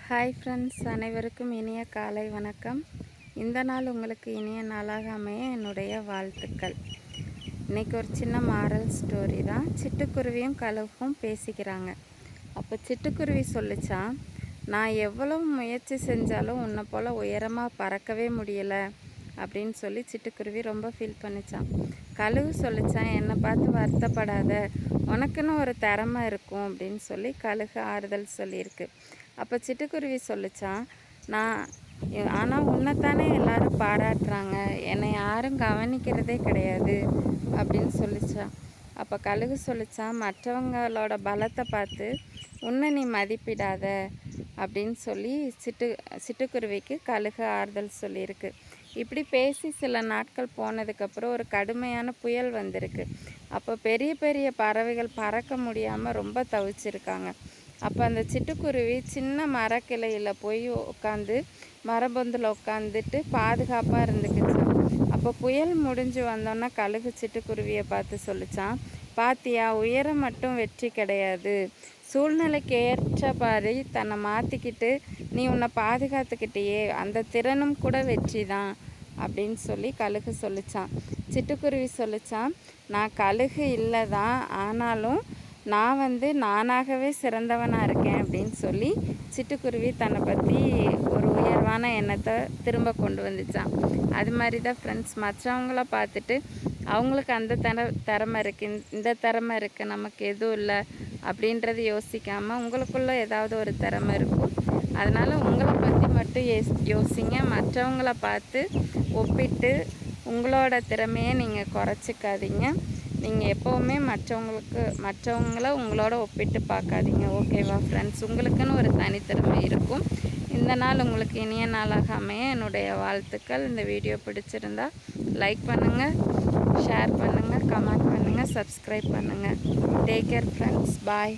Hi friends, அனைவருக்கும் இனிய காலை வணக்கம். இந்த நாள் உங்களுக்கு இனிய நாளாக அமைய என்னுடைய வாழ்த்துக்கள். இன்றைக்கி ஒரு சின்ன மாரல் ஸ்டோரி தான். சிட்டுக்குருவியும் கழுகும் பேசிக்கிறாங்க. அப்போ சிட்டுக்குருவி சொல்லிச்சான், நான் எவ்வளவு முயற்சி செஞ்சாலும் உன்னை போல் உயரமாக பறக்கவே முடியலை அப்படின்னு சொல்லி சிட்டுக்குருவி ரொம்ப ஃபீல் பண்ணிச்சான். கழுகு சொல்லிச்சான், என்னை பார்த்து வருத்தப்படாத, உனக்குன்னு ஒரு திறமை இருக்கும் அப்படின்னு சொல்லி கழுகு ஆறுதல் சொல்லியிருக்கு. அப்போ சிட்டுக்குருவி சொல்லிச்சான், ஆனால் உன்னைத்தானே எல்லாரும் பாராட்டுறாங்க, என்னை யாரும் கவனிக்கிறதே கிடையாது அப்படின்னு சொல்லிச்சான். அப்போ கழுகு சொல்லிச்சான், மற்றவங்களோட பலத்தை பார்த்து உன்னை நீ மதிப்பிடாத அப்படின்னு சொல்லி சிட்டுக்குருவிக்கு கழுகு ஆறுதல் சொல்லியிருக்கு. இப்படி பேசி சில நாட்கள் போனதுக்கப்புறம் ஒரு கடுமையான புயல் வந்திருக்கு. அப்போ பெரிய பெரிய பறவைகள் பறக்க முடியாமல் ரொம்ப தவிச்சிருக்காங்க. அப்போ அந்த சிட்டுக்குருவி சின்ன மரக்கிளையில் போய் உட்காந்து மரபொந்தில் உட்காந்துட்டு பாதுகாப்பாக இருந்துக்குச்சான். அப்போ புயல் முடிஞ்சு வந்தோன்னா கழுகு சிட்டுக்குருவியை பார்த்து சொல்லிச்சான், பாத்தியா, உயரம் மட்டும் வெற்றி கிடையாது, சூழ்நிலைக்கு ஏற்ற மாதிரி தன்னை மாற்றிக்கிட்டு நீ உன்னை பாதுகாத்துக்கிட்டேயே, அந்த திறனும் கூட வெற்றி தான் அப்படின்னு சொல்லி கழுகு சொல்லிச்சான். சிட்டுக்குருவி சொல்லிச்சான், நான் கழுகு இல்லை தான், ஆனாலும் நான் நானாகவே சிறந்தவனாக இருக்கேன் அப்படின்னு சொல்லி சிட்டுக்குருவி தன்னை பற்றி ஒரு உயர்வான எண்ணத்தை திரும்ப கொண்டு வந்துச்சான். அது மாதிரி தான் ஃப்ரெண்ட்ஸ், மற்றவங்கள பார்த்துட்டு அவங்களுக்கு அந்த திறமை இருக்குது, இந்த திறமை இருக்குது, நமக்கு எதுவும் இல்லை அப்படின்றது யோசிக்காமல் உங்களுக்குள்ளே ஏதாவது ஒரு திறமை இருக்கும். அதனால் உங்களை பற்றி மட்டும் யோசிங்க. மற்றவங்கள பார்த்து உங்களோட திறமையை நீங்கள் குறைச்சிக்காதீங்க. நீங்கள் எப்போவுமே மற்றவங்கள உங்களோட ஒப்பிட்டு பார்க்காதீங்க. ஓகேவா ஃப்ரெண்ட்ஸ்? உங்களுக்குன்னு ஒரு தனித்திறமை இருக்கும். இந்த நாள் உங்களுக்கு இனிய நாளாக அமைய என்னுடைய வாழ்த்துக்கள். இந்த வீடியோ பிடிச்சிருந்தா லைக் பண்ணுங்கள், ஷேர் பண்ணுங்கள், கமெண்ட் பண்ணுங்கள், சப்ஸ்கிரைப் பண்ணுங்கள். Take care friends. பாய்.